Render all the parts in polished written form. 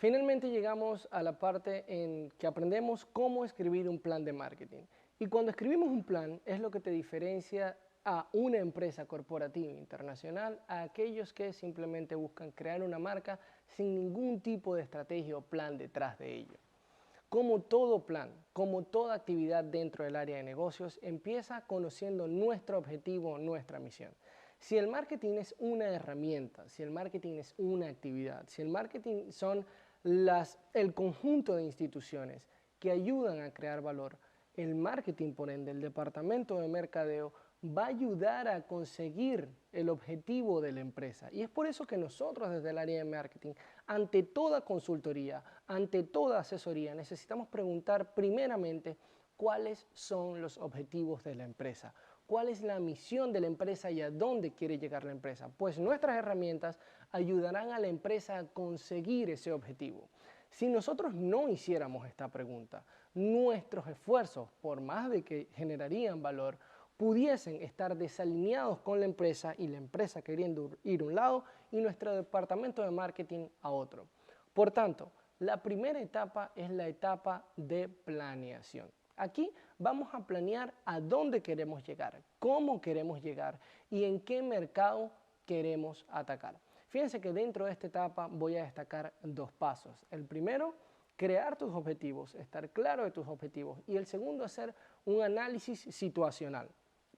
Finalmente llegamos a la parte en que aprendemos cómo escribir un plan de marketing. Y cuando escribimos un plan es lo que te diferencia a una empresa corporativa internacional a aquellos que simplemente buscan crear una marca sin ningún tipo de estrategia o plan detrás de ello. Como todo plan, como toda actividad dentro del área de negocios, empieza conociendo nuestro objetivo, nuestra misión. Si el marketing es una herramienta, si el marketing es una actividad, si el marketing son el conjunto de instituciones que ayudan a crear valor, el marketing, por ende, el departamento de mercadeo, va a ayudar a conseguir el objetivo de la empresa. Y es por eso que nosotros desde el área de marketing, ante toda consultoría, ante toda asesoría, necesitamos preguntar primeramente cuáles son los objetivos de la empresa, cuál es la misión de la empresa y a dónde quiere llegar la empresa. Pues nuestras herramientas ayudarán a la empresa a conseguir ese objetivo. Si nosotros no hiciéramos esta pregunta, nuestros esfuerzos, por más de que generarían valor, pudiesen estar desalineados con la empresa y la empresa queriendo ir a un lado y nuestro departamento de marketing a otro. Por tanto, la primera etapa es la etapa de planeación. Aquí vamos a planear a dónde queremos llegar, cómo queremos llegar y en qué mercado queremos atacar. Fíjense que dentro de esta etapa voy a destacar dos pasos. El primero, crear tus objetivos, estar claro de tus objetivos. Y el segundo, hacer un análisis situacional.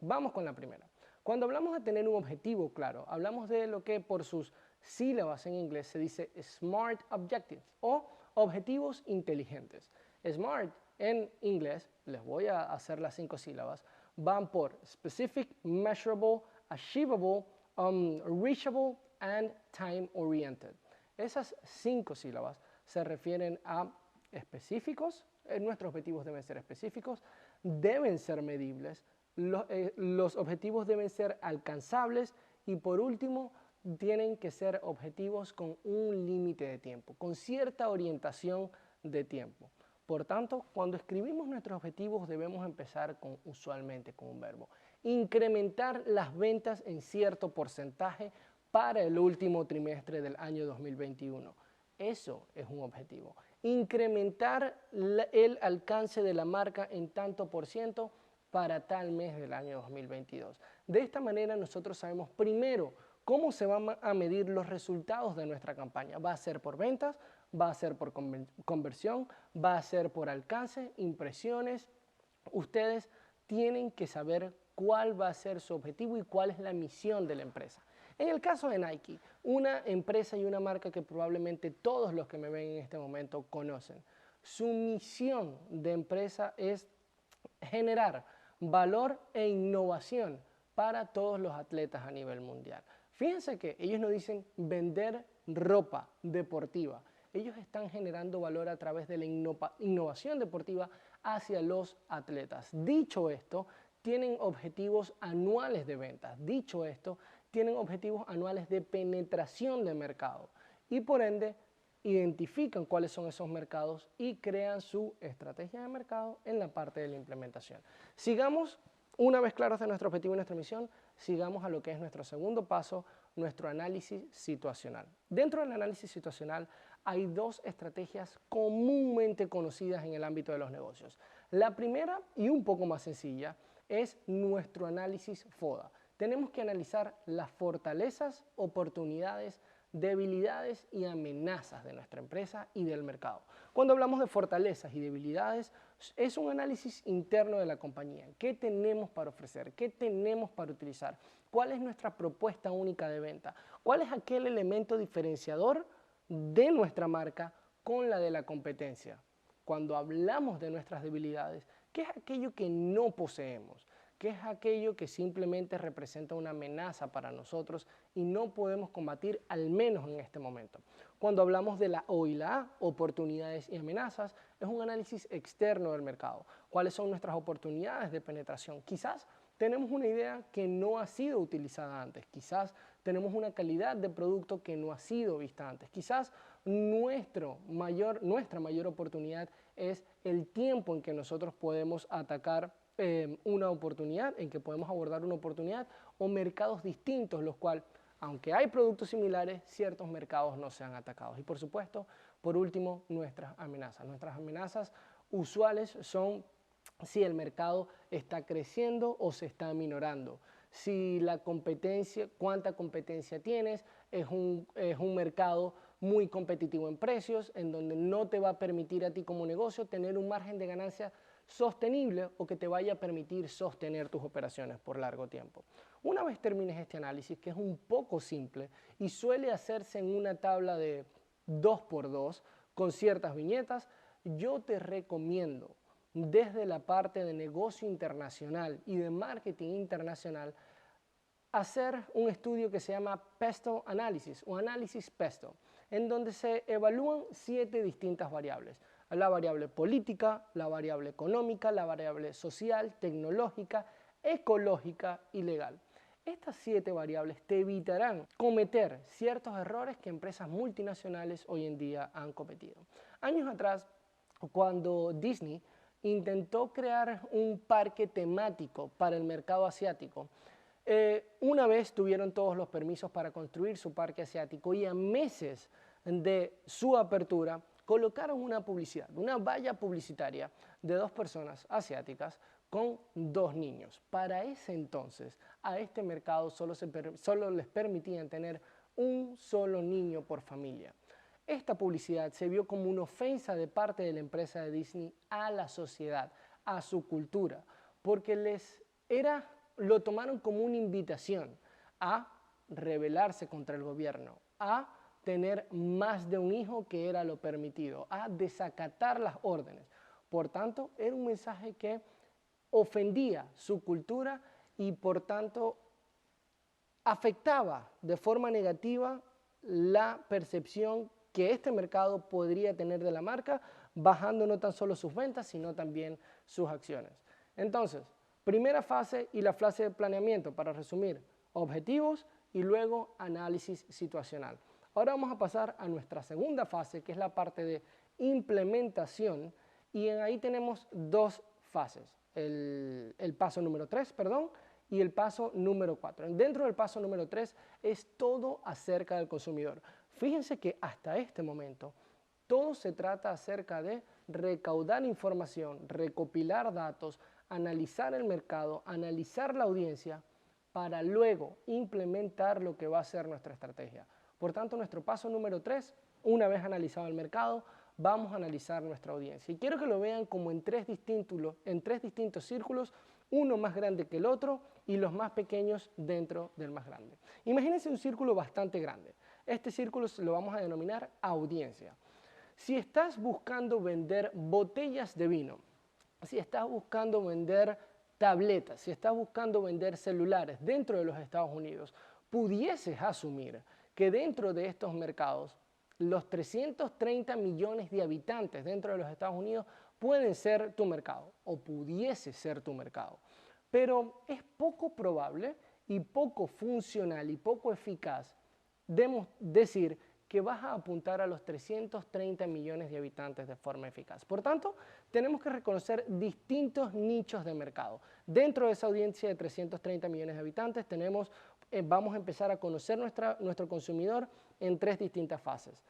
Vamos con la primera. Cuando hablamos de tener un objetivo claro, hablamos de lo que por sus sílabas en inglés se dice SMART Objectives o objetivos inteligentes. SMART en inglés, les voy a hacer las 5 sílabas, van por Specific, Measurable, Achievable, Reachable and Time Oriented. Esas 5 sílabas se refieren a específicos, nuestros objetivos deben ser específicos, deben ser medibles, los objetivos deben ser alcanzables y por último tienen que ser objetivos con un límite de tiempo, con cierta orientación de tiempo. Por tanto, cuando escribimos nuestros objetivos debemos empezar usualmente con un verbo. Incrementar las ventas en cierto porcentaje para el último trimestre del año 2021. Eso es un objetivo. Incrementar el alcance de la marca en tanto por ciento para tal mes del año 2022. De esta manera nosotros sabemos primero cómo se van a medir los resultados de nuestra campaña. Va a ser por ventas, va a ser por conversión, va a ser por alcance, impresiones. Ustedes tienen que saber cuál va a ser su objetivo y cuál es la misión de la empresa. En el caso de Nike, una empresa y una marca que probablemente todos los que me ven en este momento conocen. Su misión de empresa es generar valor e innovación para todos los atletas a nivel mundial. Fíjense que ellos no dicen vender ropa deportiva. Ellos están generando valor a través de la innovación deportiva hacia los atletas. Dicho esto, tienen objetivos anuales de ventas. Dicho esto, tienen objetivos anuales de penetración de mercado. Y por ende, identifican cuáles son esos mercados y crean su estrategia de mercado en la parte de la implementación. Sigamos, una vez claros de nuestro objetivo y nuestra misión, sigamos a lo que es nuestro segundo paso, nuestro análisis situacional. Dentro del análisis situacional hay dos estrategias comúnmente conocidas en el ámbito de los negocios. La primera, y un poco más sencilla, es nuestro análisis FODA. Tenemos que analizar las fortalezas, oportunidades, debilidades y amenazas de nuestra empresa y del mercado. Cuando hablamos de fortalezas y debilidades, es un análisis interno de la compañía. ¿Qué tenemos para ofrecer? ¿Qué tenemos para utilizar? ¿Cuál es nuestra propuesta única de venta? ¿Cuál es aquel elemento diferenciador de nuestra marca con la de la competencia? Cuando hablamos de nuestras debilidades, ¿qué es aquello que no poseemos? ¿Qué es aquello que simplemente representa una amenaza para nosotros y no podemos combatir, al menos en este momento? Cuando hablamos de la O y la A, oportunidades y amenazas, es un análisis externo del mercado. ¿Cuáles son nuestras oportunidades de penetración? Quizás tenemos una idea que no ha sido utilizada antes. Quizás tenemos una calidad de producto que no ha sido vista antes. Quizás nuestra mayor oportunidad es el tiempo en que nosotros podemos atacar una oportunidad, en que podemos abordar una oportunidad o mercados distintos, los cuales aunque hay productos similares, ciertos mercados no sean atacados. Y por supuesto, por último, nuestras amenazas. Nuestras amenazas usuales son si el mercado está creciendo o se está minorando, si la competencia, cuánta competencia tienes, es un mercado muy competitivo en precios, en donde no te va a permitir a ti como negocio tener un margen de ganancia sostenible o que te vaya a permitir sostener tus operaciones por largo tiempo. Una vez termines este análisis, que es un poco simple y suele hacerse en una tabla de 2x2 con ciertas viñetas, yo te recomiendo desde la parte de negocio internacional y de marketing internacional hacer un estudio que se llama Pesto Analysis o análisis Pesto, en donde se evalúan 7 distintas variables. La variable política, la variable económica, la variable social, tecnológica, ecológica y legal. Estas 7 variables te evitarán cometer ciertos errores que empresas multinacionales hoy en día han cometido. Años atrás, cuando Disney intentó crear un parque temático para el mercado asiático, una vez tuvieron todos los permisos para construir su parque asiático y a meses de su apertura colocaron una publicidad, una valla publicitaria de 2 personas asiáticas con 2 niños. Para ese entonces, a este mercado solo les permitían tener un solo niño por familia. Esta publicidad se vio como una ofensa de parte de la empresa de Disney a la sociedad, a su cultura, porque lo tomaron como una invitación a rebelarse contra el gobierno, a tener más de un hijo que era lo permitido, a desacatar las órdenes. Por tanto, era un mensaje que ofendía su cultura y por tanto afectaba de forma negativa la percepción que este mercado podría tener de la marca, bajando no tan solo sus ventas, sino también sus acciones. Entonces, primera fase y la fase de planeamiento, para resumir, objetivos y luego análisis situacional. Ahora vamos a pasar a nuestra segunda fase, que es la parte de implementación, y ahí tenemos 2 fases, el paso número 3, perdón, y el paso número 4. Dentro del paso número 3 es todo acerca del consumidor. Fíjense que hasta este momento todo se trata acerca de recaudar información, recopilar datos, analizar el mercado, analizar la audiencia para luego implementar lo que va a ser nuestra estrategia. Por tanto, nuestro paso número 3, una vez analizado el mercado, vamos a analizar nuestra audiencia. Y quiero que lo vean como en tres distintos círculos, uno más grande que el otro y los más pequeños dentro del más grande. Imagínense un círculo bastante grande. Este círculo lo vamos a denominar audiencia. Si estás buscando vender botellas de vino, si estás buscando vender tabletas, si estás buscando vender celulares dentro de los Estados Unidos, pudieses asumir que dentro de estos mercados, los 330 millones de habitantes dentro de los Estados Unidos pueden ser tu mercado o pudiese ser tu mercado. Pero es poco probable y poco funcional y poco eficaz decir que vas a apuntar a los 330 millones de habitantes de forma eficaz. Por tanto, tenemos que reconocer distintos nichos de mercado. Dentro de esa audiencia de 330 millones de habitantes vamos a empezar a conocer nuestro consumidor en 3 distintas fases.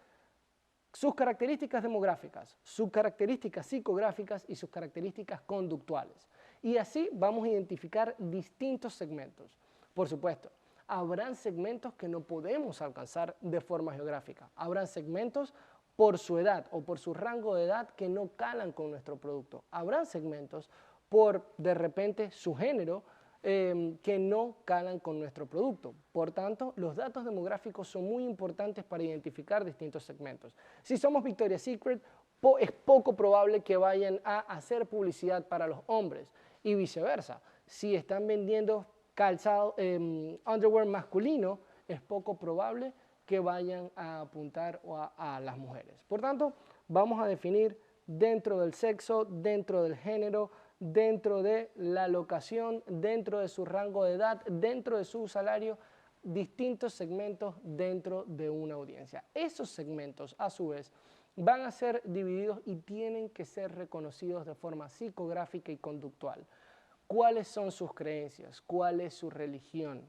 Sus características demográficas, sus características psicográficas y sus características conductuales. Y así vamos a identificar distintos segmentos. Por supuesto, habrán segmentos que no podemos alcanzar de forma geográfica. Habrán segmentos por su edad o por su rango de edad que no calan con nuestro producto. Habrán segmentos por, de repente, su género que no calan con nuestro producto. Por tanto, los datos demográficos son muy importantes para identificar distintos segmentos. Si somos Victoria's Secret, es poco probable que vayan a hacer publicidad para los hombres y viceversa. Si están vendiendo calzado, underwear masculino, es poco probable que vayan a apuntar a las mujeres. Por tanto, vamos a definir dentro del sexo, dentro del género, dentro de la locación, dentro de su rango de edad, dentro de su salario, distintos segmentos dentro de una audiencia. Esos segmentos, a su vez, van a ser divididos y tienen que ser reconocidos de forma psicográfica y conductual. ¿Cuáles son sus creencias? ¿Cuál es su religión?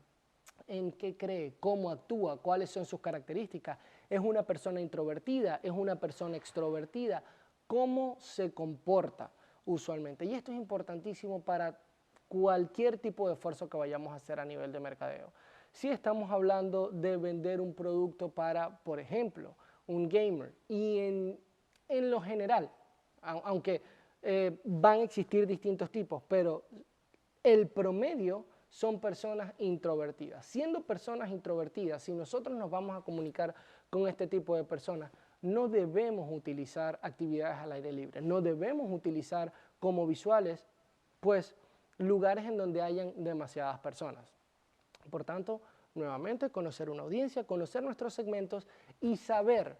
en qué cree, cómo actúa, cuáles son sus características. ¿Es una persona introvertida? ¿Es una persona extrovertida? ¿Cómo se comporta usualmente? Y esto es importantísimo para cualquier tipo de esfuerzo que vayamos a hacer a nivel de mercadeo. Si estamos hablando de vender un producto para, por ejemplo, un gamer, y en lo general, aunque van a existir distintos tipos, pero el promedio son personas introvertidas. Siendo personas introvertidas, si nosotros nos vamos a comunicar con este tipo de personas, no debemos utilizar actividades al aire libre, no debemos utilizar como visuales, pues, lugares en donde hayan demasiadas personas. Por tanto, nuevamente, conocer una audiencia, conocer nuestros segmentos y saber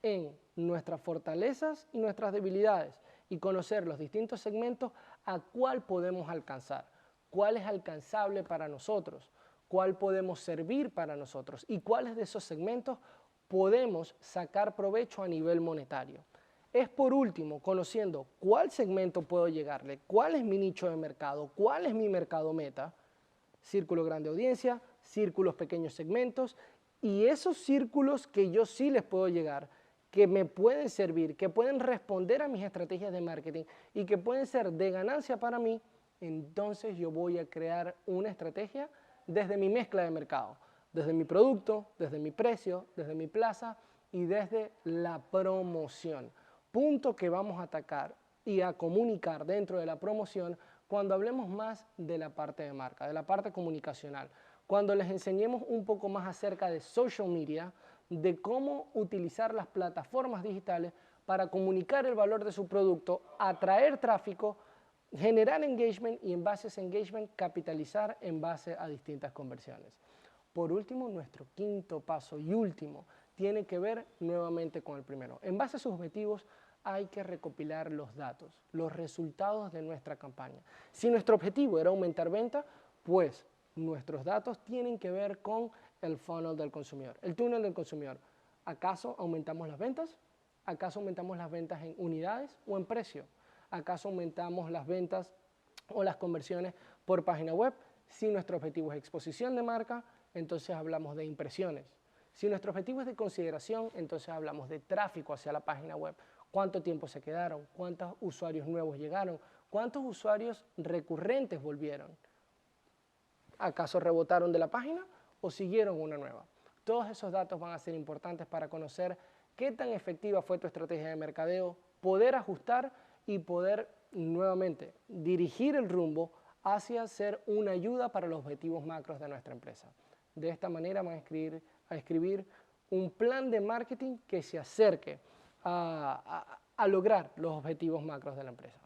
en nuestras fortalezas y nuestras debilidades y conocer los distintos segmentos a cuál podemos alcanzar, cuál es alcanzable para nosotros, cuál podemos servir para nosotros y cuáles de esos segmentos podemos sacar provecho a nivel monetario. Es por último, conociendo cuál segmento puedo llegarle, cuál es mi nicho de mercado, cuál es mi mercado meta, círculo grande audiencia, círculos pequeños segmentos y esos círculos que yo sí les puedo llegar, que me pueden servir, que pueden responder a mis estrategias de marketing y que pueden ser de ganancia para mí, entonces yo voy a crear una estrategia desde mi mezcla de mercado, desde mi producto, desde mi precio, desde mi plaza y desde la promoción. Punto que vamos a atacar y a comunicar dentro de la promoción cuando hablemos más de la parte de marca, de la parte comunicacional, cuando les enseñemos un poco más acerca de social media, de cómo utilizar las plataformas digitales para comunicar el valor de su producto, atraer tráfico, generar engagement y en base a ese engagement capitalizar en base a distintas conversiones. Por último, nuestro quinto paso y último tiene que ver nuevamente con el primero. En base a sus objetivos hay que recopilar los datos, los resultados de nuestra campaña. Si nuestro objetivo era aumentar venta, pues nuestros datos tienen que ver con el funnel del consumidor, el túnel del consumidor. ¿Acaso aumentamos las ventas? ¿Acaso aumentamos las ventas en unidades o en precio? ¿Acaso aumentamos las ventas o las conversiones por página web? Si nuestro objetivo es exposición de marca, entonces hablamos de impresiones. Si nuestro objetivo es de consideración, entonces hablamos de tráfico hacia la página web. ¿Cuánto tiempo se quedaron? ¿Cuántos usuarios nuevos llegaron? ¿Cuántos usuarios recurrentes volvieron? ¿Acaso rebotaron de la página o siguieron una nueva? Todos esos datos van a ser importantes para conocer qué tan efectiva fue tu estrategia de mercadeo, poder ajustar y poder nuevamente dirigir el rumbo hacia ser una ayuda para los objetivos macros de nuestra empresa. De esta manera van a escribir un plan de marketing que se acerque a lograr los objetivos macros de la empresa.